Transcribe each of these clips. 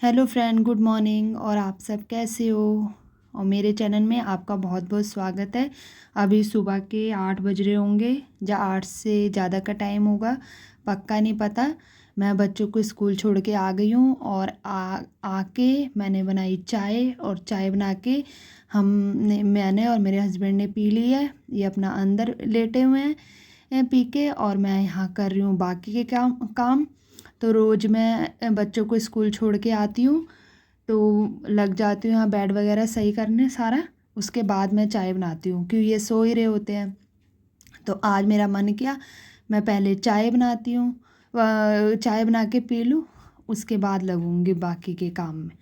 Hello friend, good morning. और आप सब कैसे हो? और मेरे चैनल में आपका बहुत बहुत स्वागत है। अभी सुबह के 8 बज रहे होंगे या 8 से ज़्यादा का टाइम होगा, पक्का नहीं पता। मैं बच्चों को स्कूल छोड़ के आ गई हूँ और आके मैंने बनाई चाय, और चाय बना के मैंने और मेरे हस्बैंड ने पी ली है। ये अपना अंदर लेटे हुए हैं पी के, और मैं यहाँ कर रही हूँ बाकी के काम। तो रोज़ मैं बच्चों को स्कूल छोड़ के आती हूँ, तो लग जाती हूँ यहाँ बेड वगैरह सही करने सारा। उसके बाद मैं चाय बनाती हूँ क्योंकि ये सो ही रहे होते हैं। तो आज मेरा मन किया मैं पहले चाय बनाती हूँ, चाय बना के पी लूँ, उसके बाद लगूँगी बाकी के काम में।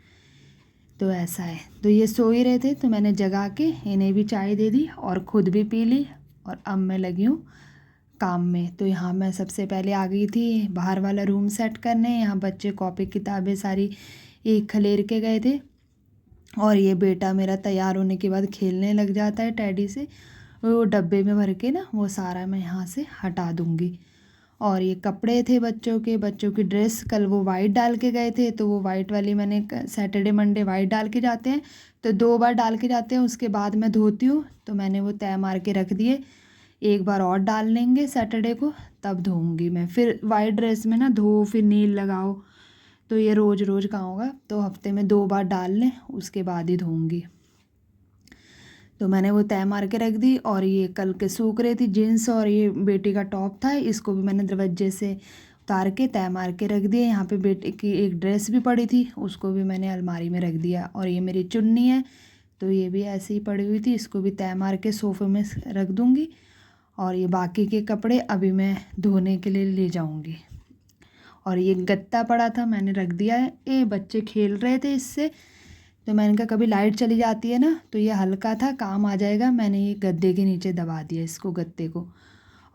तो ऐसा है। तो ये सो ही रहे थे तो मैंने जगा के इन्हें भी चाय दे दी और ख़ुद भी पी ली, और अब मैं लगी हूँ काम में। तो यहाँ मैं सबसे पहले आ गई थी बाहर वाला रूम सेट करने। यहाँ बच्चे कॉपी किताबें सारी एक खलेर के गए थे, और ये बेटा मेरा तैयार होने के बाद खेलने लग जाता है टैडी से। वो डब्बे में भर के ना वो सारा मैं यहाँ से हटा दूँगी। और ये कपड़े थे बच्चों की ड्रेस, कल वो वाइट डाल के गए थे, तो वो वाइट वाली मैंने सैटरडे मंडे वाइट डाल के जाते हैं, तो 2 बार डाल के जाते हैं, उसके बाद मैं धोती हूँ। तो मैंने वो तय मार के रख दिए, एक बार और डाल लेंगे सैटरडे को, तब धोऊंगी मैं। फिर वाइट ड्रेस में ना धो फिर नील लगाओ, तो ये रोज़ रोज़ कहाँ होगा। तो हफ्ते में 2 बार डाल लें, उसके बाद ही धोऊंगी। तो मैंने वो तय मार के रख दी। और ये कल के सूख रही थी जीन्स, और ये बेटी का टॉप था, इसको भी मैंने दरवाजे से उतार के तय मार के रख दिया। यहाँ पे बेटी की एक ड्रेस भी पड़ी थी, उसको भी मैंने अलमारी में रख दिया। और ये मेरी चुन्नी है, तो ये भी ऐसे ही पड़ी हुई थी, इसको भी तय मार के सोफ़े में रख दूँगी। और ये बाकी के कपड़े अभी मैं धोने के लिए ले जाऊंगी। और ये गत्ता पड़ा था, मैंने रख दिया है। ये बच्चे खेल रहे थे इससे, तो मैंने कहा कभी लाइट चली जाती है ना, तो ये हल्का था, काम आ जाएगा। मैंने ये गद्दे के नीचे दबा दिया इसको, गत्ते को।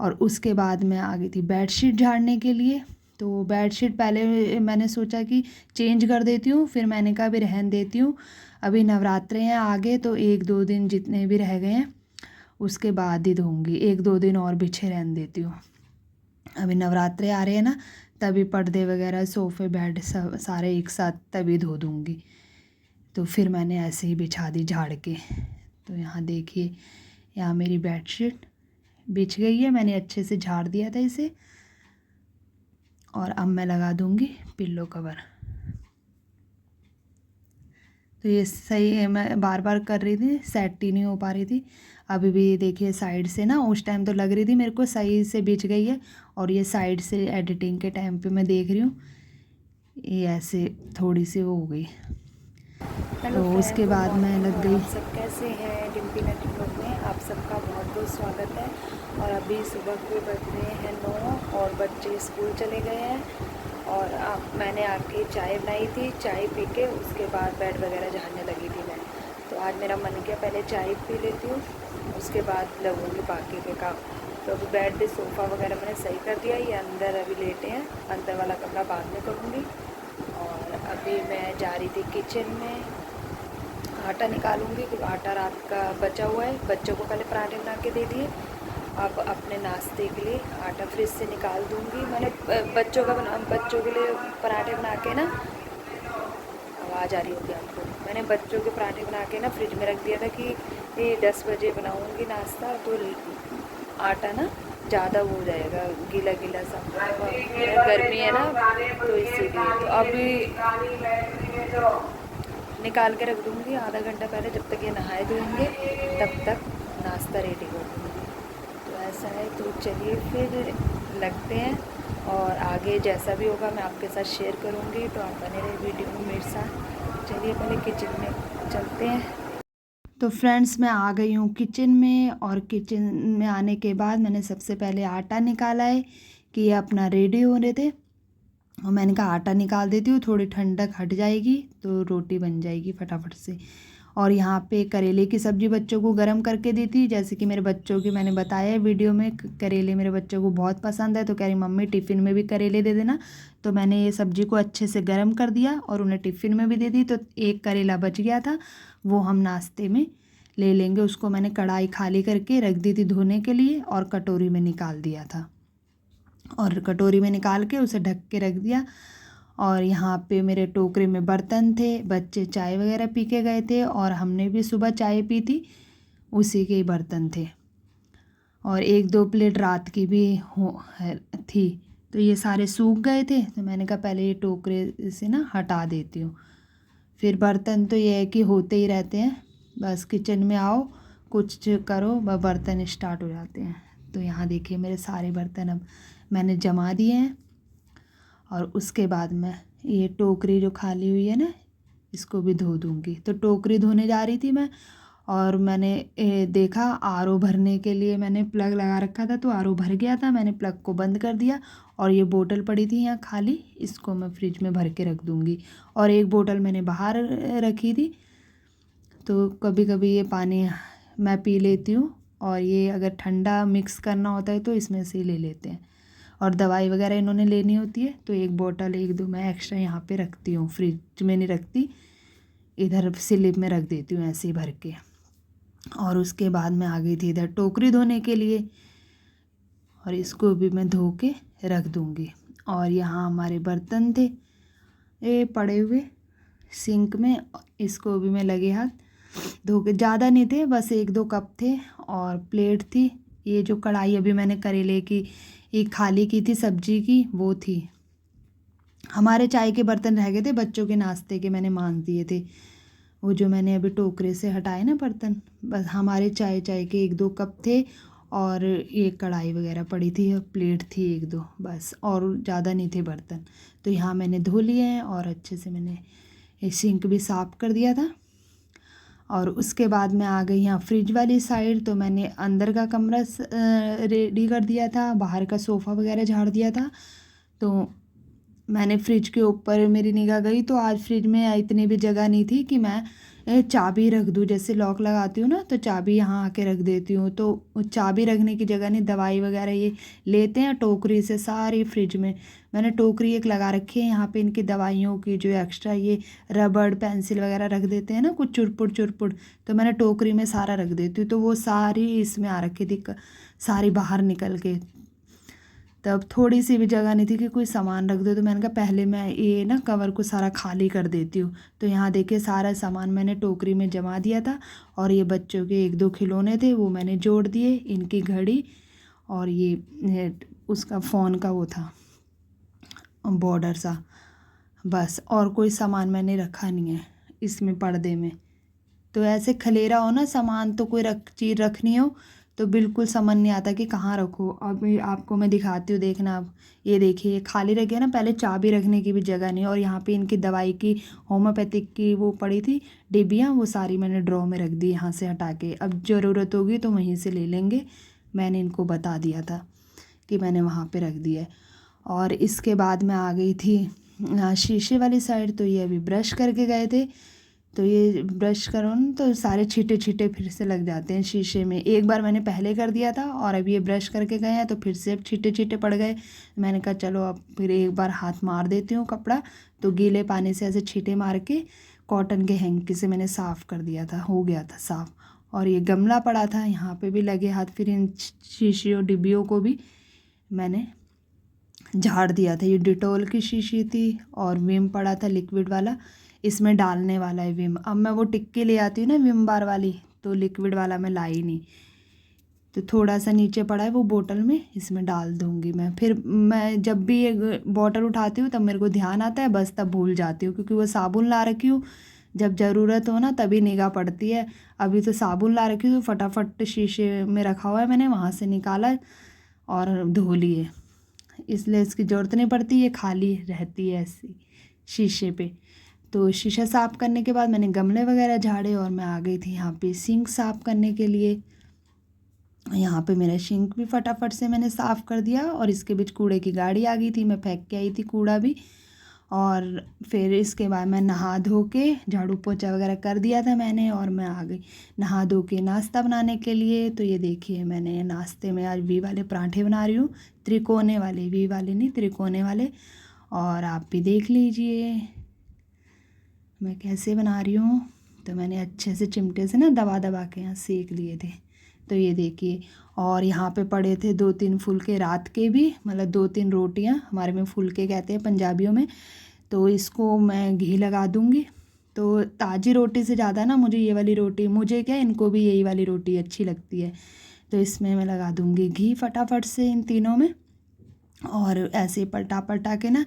और उसके बाद मैं आ गई थी बेडशीट झाड़ने के लिए। तो बेडशीट पहले मैंने सोचा कि चेंज कर देती हूँ, फिर मैंने कहा अभी रहन देती हूँ, अभी नवरात्रे हैं आगे, तो 1-2 दिन जितने भी रह गए हैं उसके बाद ही धोऊंगी। 1-2 दिन और बिछे रहने देती हूँ। अभी नवरात्रे आ रहे हैं ना, तभी पर्दे वगैरह सोफ़े बेड सब सारे एक साथ तभी धो दूँगी। तो फिर मैंने ऐसे ही बिछा दी झाड़ के। तो यहाँ देखिए, यहाँ मेरी बेडशीट बिछ गई है, मैंने अच्छे से झाड़ दिया था इसे। और अब मैं लगा दूँगी पिल्लो कवर। तो ये सही है, मैं बार बार कर रही थी, सेट ही नहीं हो पा रही थी। अभी भी देखिए साइड से ना, उस टाइम तो लग रही थी मेरे को सही से बिछ गई है, और ये साइड से एडिटिंग के टाइम पे मैं देख रही हूँ ये ऐसे थोड़ी सी वो हो गई। हेलो तो फ्रेंड, उसके गुड बाद मैं मॉर्निंग। लग और गई। आप सब कैसे हैं? डिम्पी नटी ब्लॉग में आप सबका बहुत बहुत स्वागत है। और अभी सुबह के बज रहे हैं 9 और बच्चे स्कूल चले गए हैं। और मैंने आके चाय बनाई थी, चाय पी के उसके बाद बेड वगैरह झाड़ने लगी थी मैं। तो आज मेरा मन किया पहले चाय पी लेती हूँ, उसके बाद लगूँगी बाकी के काम। तो अभी बेड सोफ़ा वगैरह मैंने सही कर दिया, ये अंदर अभी लेटे हैं, अंदर वाला कमरा बाद में करूँगी। और अभी मैं जा रही थी किचन में, आटा निकालूंगी क्योंकि आटा रात का बचा हुआ है। बच्चों को पहले पराठे बना के दे दिए, अब अपने नाश्ते के लिए आटा फ्रिज से निकाल दूंगी। मैंने बच्चों के लिए पराठे बना के ना, आवाज़ आ रही होगी आपको, मैंने बच्चों के पराठे बना के ना फ्रिज में रख दिया था कि ये 10 बजे बनाऊंगी नाश्ता, तो आटा ना ज़्यादा वो हो जाएगा, गीला गीला सा, गर्मी है ना, तो इसीलिए। तो अभी निकाल के रख दूँगी आधा घंटा पहले, जब तक ये नहाए धोएंगे तब तक नाश्ता रेडी कर दूँगी। तो ऐसा है। तो चलिए फिर लगते हैं, और आगे जैसा भी होगा मैं आपके साथ शेयर करूँगी, तो आप बने रहे वीडियो में मेरे साथ। चलिए पहले किचन में चलते हैं। तो फ्रेंड्स, मैं आ गई हूँ किचन में, और किचन में आने के बाद मैंने सबसे पहले आटा निकाला है कि ये अपना रेडी हो रहे थे। और मैंने कहा आटा निकाल देती हूँ, थोड़ी ठंडक हट जाएगी तो रोटी बन जाएगी फटाफट से। और यहाँ पे करेले की सब्ज़ी बच्चों को गरम करके दी थी, जैसे कि मेरे बच्चों की मैंने बताया है वीडियो में, करेले मेरे बच्चों को बहुत पसंद है, तो कह रही मम्मी टिफ़िन में भी करेले दे देना। तो मैंने ये सब्ज़ी को अच्छे से गरम कर दिया और उन्हें टिफ़िन में भी दे दी। तो एक करेला बच गया था, वो हम नाश्ते में ले लेंगे। उसको मैंने कढ़ाई खाली करके रख दी थी धोने के लिए, और कटोरी में निकाल दिया था, और कटोरी में निकाल के उसे ढक के रख दिया। और यहाँ पे मेरे टोकरे में बर्तन थे, बच्चे चाय वगैरह पी के गए थे और हमने भी सुबह चाय पी थी, उसी के ही बर्तन थे। और 1-2 प्लेट रात की भी थी। तो ये सारे सूख गए थे, तो मैंने कहा पहले ये टोकरे से ना हटा देती हूँ। फिर बर्तन तो ये है कि होते ही रहते हैं, बस किचन में आओ कुछ करो बर्तन स्टार्ट हो जाते हैं। तो यहाँ देखिए मेरे सारे बर्तन अब मैंने जमा दिए हैं। और उसके बाद मैं ये टोकरी जो खाली हुई है ना, इसको भी धो दूँगी। तो टोकरी धोने जा रही थी मैं, और मैंने देखा आरओ भरने के लिए मैंने प्लग लगा रखा था, तो आरओ भर गया था। मैंने प्लग को बंद कर दिया और ये बोतल पड़ी थी यहाँ खाली, इसको मैं फ्रिज में भर के रख दूँगी। और एक बोतल मैंने बाहर रखी थी, तो कभी कभी ये पानी मैं पी लेती हूँ, और ये अगर ठंडा मिक्स करना होता है तो इसमें से ही ले लेते हैं। और दवाई वगैरह इन्होंने लेनी होती है, तो एक बोतल 1-2 मैं एक्स्ट्रा यहाँ पे रखती हूँ, फ्रिज में नहीं रखती, इधर स्लिप में रख देती हूँ ऐसे ही भर के। और उसके बाद मैं आ गई थी इधर टोकरी धोने के लिए, और इसको भी मैं धो के रख दूँगी। और यहाँ हमारे बर्तन थे ये पड़े हुए सिंक में, इसको भी मैं लगे हाथ धो के, ज़्यादा नहीं थे, बस 1-2 कप थे। और प्लेट थी, ये जो कढ़ाई अभी मैंने करेले की ये खाली की थी सब्जी की, वो थी। हमारे चाय के बर्तन रह गए थे, बच्चों के नाश्ते के मैंने मांज दिए थे, वो जो मैंने अभी टोकरे से हटाए ना बर्तन, बस हमारे चाय के 1-2 कप थे। और ये कढ़ाई वगैरह पड़ी थी, और प्लेट थी 1-2 बस, और ज़्यादा नहीं थे बर्तन। तो यहाँ मैंने धो लिए हैं, और अच्छे से मैंने ये सिंक भी साफ़ कर दिया था। और उसके बाद मैं आ गई यहाँ फ्रिज वाली साइड, तो मैंने अंदर का कमरा रेडी कर दिया था, बाहर का सोफ़ा वगैरह झाड़ दिया था। तो मैंने फ्रिज के ऊपर मेरी निगाह गई, तो आज फ्रिज में इतनी भी जगह नहीं थी कि मैं चाबी रख दूँ। जैसे लॉक लगाती हूँ ना, तो चाबी यहाँ आके रख देती हूँ, तो चाबी रखने की जगह नहीं, दवाई वगैरह ये लेते हैं टोकरी से सारी फ्रिज में। मैंने टोकरी एक लगा रखी है यहाँ पे, इनकी दवाइयों की जो एक्स्ट्रा ये रबड़ पेंसिल वगैरह रख देते हैं ना, कुछ चुरपुट चुरपुट, तो मैंने टोकरी में सारा रख देती हूँ। तो वो सारी इसमें आ रखी थी, सारी बाहर निकल के, तब थोड़ी सी भी जगह नहीं थी कि कोई सामान रख दो। तो मैंने कहा पहले मैं ये ना कवर को सारा खाली कर देती हूँ। तो यहाँ देखिए सारा सामान मैंने टोकरी में जमा दिया था। और ये बच्चों के 1-2 खिलौने थे, वो मैंने जोड़ दिए, इनकी घड़ी, और ये उसका फ़ोन का वो था बॉर्डर सा, बस। और कोई सामान मैंने रखा नहीं है इसमें पर्दे में। तो ऐसे खलेरा हो ना सामान, तो कोई चीज़ रखनी हो तो बिल्कुल समझ नहीं आता कि कहाँ रखो। अब आपको मैं दिखाती हूँ, देखना अब। ये देखिए खाली रख गया ना, पहले चाबी रखने की भी जगह नहीं। और यहाँ पे इनकी दवाई की होम्योपैथिक की वो पड़ी थी डिब्बियाँ, वो सारी मैंने ड्रॉ में रख दी यहाँ से हटा के। अब ज़रूरत होगी तो वहीं से ले लेंगे, मैंने इनको बता दिया था कि मैंने वहाँ पर रख दिया है। और इसके बाद मैं आ गई थी शीशे वाली साइड, तो ये अभी ब्रश करके गए थे। तो ये ब्रश करो ना, तो सारे छींटे छींटे फिर से लग जाते हैं शीशे में। एक बार मैंने पहले कर दिया था, और अब ये ब्रश करके गए हैं तो फिर से छींटे छींटे पड़ गए। मैंने कहा चलो अब फिर एक बार हाथ मार देती हूँ कपड़ा, तो गीले पानी से ऐसे छींटे मार के कॉटन के हैंकी से मैंने साफ़ कर दिया था, हो गया था साफ़। और ये गमला पड़ा था, यहाँ पर भी लगे हाथ, फिर इन शीशियों डिब्बियों को भी मैंने झाड़ दिया था। ये डिटॉल की शीशी थी, और विम पड़ा था लिक्विड वाला, इसमें डालने वाला है विम। अब मैं वो टिक्की ले आती हूँ ना विम बार वाली, तो लिक्विड वाला मैं लाई नहीं, तो थोड़ा सा नीचे पड़ा है वो बोतल में, इसमें डाल दूँगी मैं। फिर मैं जब भी ये बोतल उठाती हूँ तब मेरे को ध्यान आता है, बस तब भूल जाती हूँ, क्योंकि वो साबुन ला रखी हूँ, जब ज़रूरत हो ना तभी निगाह पड़ती है। अभी तो साबुन ला रखी हूँ, तो फटाफट शीशे में रखा हुआ है, मैंने वहाँ से निकाला और धो लिए, इसलिए इसकी ज़रूरत नहीं पड़ती, ये खाली रहती है ऐसी शीशे पे। तो शीशा साफ़ करने के बाद मैंने गमले वगैरह झाड़े, और मैं आ गई थी यहाँ पे सिंक साफ़ करने के लिए। यहाँ पे मेरा सिंक भी फटाफट से मैंने साफ़ कर दिया, और इसके बीच कूड़े की गाड़ी आ गई थी, मैं फेंक के आई थी कूड़ा भी। और फिर इसके बाद मैं नहा धो के झाड़ू पोछा वगैरह कर दिया था मैंने, और मैं आ गई नहा धो के नाश्ता बनाने के लिए। तो ये देखिए मैंने नाश्ते में आज वी वाले पराठे बना रही हूँ, त्रिकोने वाले, वी वाले नहीं त्रिकोने वाले। और आप भी देख लीजिए मैं कैसे बना रही हूँ। तो मैंने अच्छे से चिमटे से ना दबा दबा के यहाँ सेक लिए थे। तो ये देखिए, और यहाँ पे पड़े थे 2-3 फुलके रात के भी, मतलब 2-3 रोटियाँ, हमारे में फुलके कहते हैं पंजाबियों में। तो इसको मैं घी लगा दूँगी। तो ताज़ी रोटी से ज़्यादा ना मुझे ये वाली रोटी, मुझे क्या इनको भी यही वाली रोटी अच्छी लगती है, तो इसमें मैं लगा दूँगी घी फटाफट से इन तीनों में, और ऐसे पलटा पलटा के ना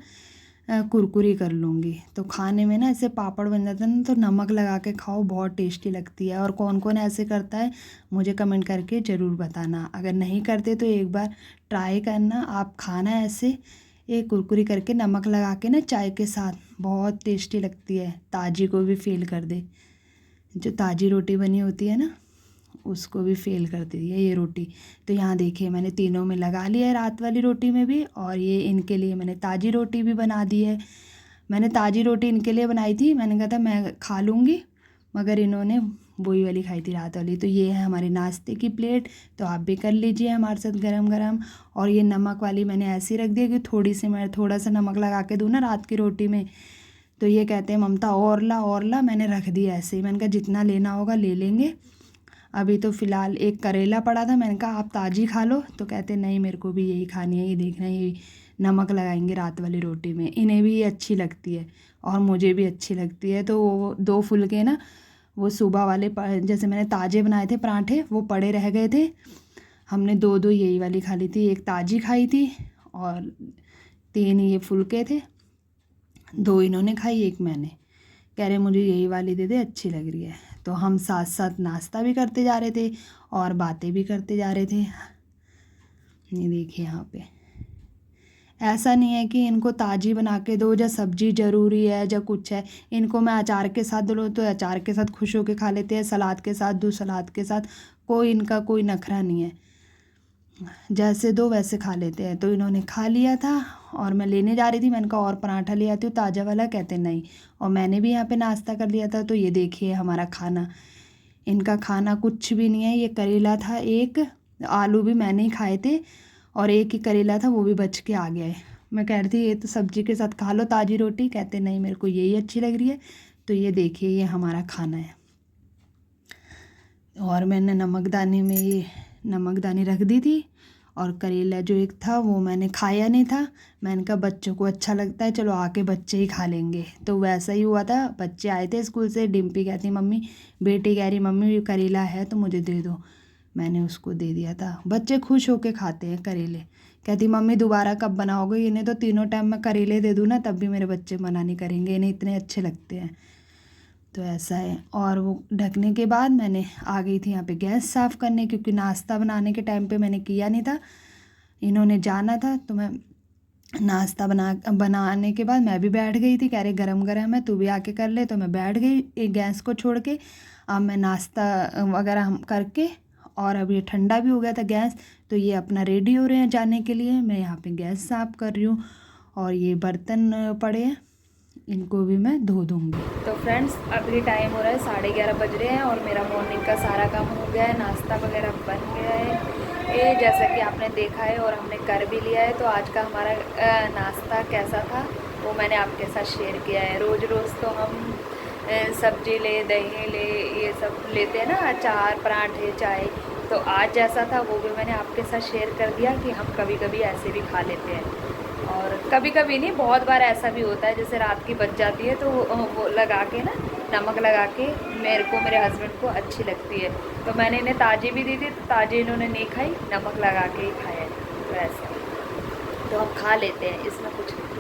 कुरकुरी कर लूँगी। तो खाने में ना ऐसे पापड़ बन जाता है ना, तो नमक लगा के खाओ, बहुत टेस्टी लगती है। और कौन कौन ऐसे करता है मुझे कमेंट करके ज़रूर बताना। अगर नहीं करते तो एक बार ट्राई करना, आप खाना ऐसे ये कुरकुरी करके नमक लगा के ना चाय के साथ, बहुत टेस्टी लगती है। ताज़ी को भी फेल कर दे, जो ताज़ी रोटी बनी होती है ना उसको भी फेल कर देती है ये रोटी। तो यहाँ देखिए मैंने तीनों में लगा लिया है, रात वाली रोटी में भी, और ये इनके लिए मैंने ताज़ी रोटी भी बना दी है। मैंने ताज़ी रोटी इनके लिए बनाई थी, मैंने कहा था मैं खा लूँगी, मगर इन्होंने वही वाली खाई थी रात वाली। तो ये है हमारी नाश्ते की प्लेट, तो आप भी कर लीजिए हमारे साथ गरम गरम। और ये नमक वाली मैंने ऐसे रख दिया कि थोड़ी सी मैं थोड़ा सा नमक लगा के दूँ ना रात की रोटी में, तो ये कहते हैं ममता और ला, मैंने रख दिया ऐसे ही। मैंने कहा जितना लेना होगा ले लेंगे। अभी तो फ़िलहाल एक करेला पड़ा था, मैंने कहा आप ताज़ी खा लो, तो कहते नहीं मेरे को भी यही खानी है, ये देखना ये नमक लगाएंगे रात वाली रोटी में, इन्हें भी ये अच्छी लगती है और मुझे भी अच्छी लगती है। तो वो 2 फुलके ना, वो सुबह वाले जैसे मैंने ताज़े बनाए थे पराठे, वो पड़े रह गए थे, हमने 2 यही वाली खा ली थी, एक ताज़ी खाई थी और 3 ये फुलके थे, 2 इन्होंने खाई, एक मैंने। कह रहे मुझे यही वाली दे दे, अच्छी लग रही है। तो हम साथ साथ नाश्ता भी करते जा रहे थे और बातें भी करते जा रहे थे। ये देखिए यहाँ पे ऐसा नहीं है कि इनको ताज़ी बना के दो, या सब्जी ज़रूरी है या कुछ है। इनको मैं अचार के साथ दो तो अचार के साथ खुश होकर खा लेते हैं, सलाद के साथ दो सलाद के साथ, कोई इनका कोई नखरा नहीं है, जैसे दो वैसे खा लेते हैं। तो इन्होंने खा लिया था और मैं लेने जा रही थी, मैंने कहा और पराठा ले आती हूँ ताज़ा वाला, कहते नहीं। और मैंने भी यहाँ पे नाश्ता कर लिया था। तो ये देखिए हमारा खाना, इनका खाना कुछ भी नहीं है। ये करेला था एक, आलू भी मैंने ही खाए थे और एक ही करेला था, वो भी बच के आ गया है। मैं कह रही थी ये तो सब्जी के साथ खा लो ताज़ी रोटी, कहते नहीं मेरे को यही अच्छी लग रही है। तो ये देखिए ये हमारा खाना है। और मैंने नमकदानी में ये नमकदानी रख दी थी, और करेला जो एक था वो मैंने खाया नहीं था, मैंने कहा बच्चों को अच्छा लगता है, चलो आके बच्चे ही खा लेंगे। तो वैसा ही हुआ था, बच्चे आए थे स्कूल से, डिम्पी कहती मम्मी, बेटी कह रही मम्मी करेला है तो मुझे दे दो, मैंने उसको दे दिया था। बच्चे खुश होके खाते हैं करेले, कहती मम्मी दोबारा कब बनाओगे, इन्हें तो तीनों टाइम मैं करेले दे दूँ ना तब भी मेरे बच्चे मना नहीं करेंगे, इन्हें इतने अच्छे लगते हैं। तो ऐसा है। और वो ढकने के बाद मैंने आ गई थी यहाँ पे गैस साफ़ करने, क्योंकि नाश्ता बनाने के टाइम पे मैंने किया नहीं था, इन्होंने जाना था। तो मैं नाश्ता बनाने के बाद मैं भी बैठ गई थी, कह रहे गरम गरम है तू भी आके कर ले, तो मैं बैठ गई एक गैस को छोड़ के। अब मैं नाश्ता वगैरह हम करके, और अब ये ठंडा भी हो गया था गैस, तो ये अपना रेडी हो रहे हैं जाने के लिए। मैं यहाँ पे गैस साफ़ कर रही हूँ, और ये बर्तन पड़े हैं, इनको भी मैं धो दूँगी। तो फ्रेंड्स अभी टाइम हो रहा है 11:30 बज रहे हैं और मेरा मॉर्निंग का सारा काम हो गया है, नाश्ता वगैरह बन गया है ये जैसा कि आपने देखा है और हमने कर भी लिया है। तो आज का हमारा नाश्ता कैसा था वो मैंने आपके साथ शेयर किया है। रोज़ रोज़ तो हम सब्जी ले, दही ले, ये सब लेते हैं ना, अचार, पराठे, चाय, तो आज जैसा था वो भी मैंने आपके साथ शेयर कर दिया कि हम कभी कभी ऐसे भी खा लेते हैं। और कभी कभी नहीं, बहुत बार ऐसा भी होता है, जैसे रात की बच जाती है तो वो लगा के ना, नमक लगा के मेरे को, मेरे हस्बैंड को अच्छी लगती है। तो मैंने इन्हें ताज़ी भी दी थी, तो ताज़ी इन्होंने नहीं खाई, नमक लगा के ही खाया है। तो ऐसा तो हम खा लेते हैं, इसमें कुछ नहीं।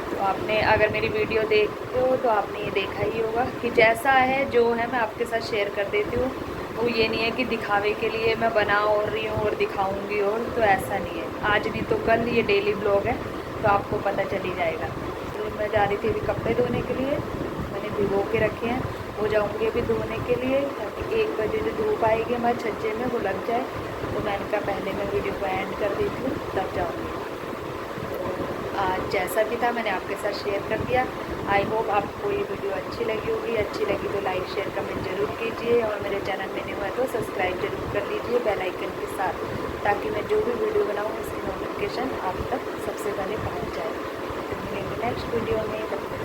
तो आपने अगर मेरी वीडियो देखते हो तो आपने ये देखा ही होगा कि जैसा है जो है मैं आपके साथ शेयर कर देती हूँ। वो ये नहीं है कि दिखावे के लिए मैं बना और रही हूँ और दिखाऊंगी, और तो ऐसा नहीं है। आज नहीं तो कल ये डेली ब्लॉग है, तो आपको पता चल ही जाएगा। तो मैं जा रही थी अभी कपड़े धोने के लिए, मैंने भिगो के रखे हैं, वो जाऊँगी अभी धोने के लिए, ताकि 1 बजे जो धूप आएगी हमारे छज्जे में वो लग जाए। तो मैंने कहा पहले मैं वीडियो को एंड कर देती हूँ तब जाऊँगी। आज जैसा भी था मैंने आपके साथ शेयर कर दिया। आई होप आपको ये वीडियो अच्छी लगी होगी। अच्छी लगी तो लाइक शेयर कमेंट जरूर कीजिए, और मेरे चैनल में न्यू है तो सब्सक्राइब जरूर कर लीजिए बेल आइकन के साथ, ताकि मैं जो भी वीडियो बनाऊँ उसकी नोटिफिकेशन आप तक सबसे पहले पहुँच जाए। तो मिलेंगे नेक्स्ट वीडियो में, तब तक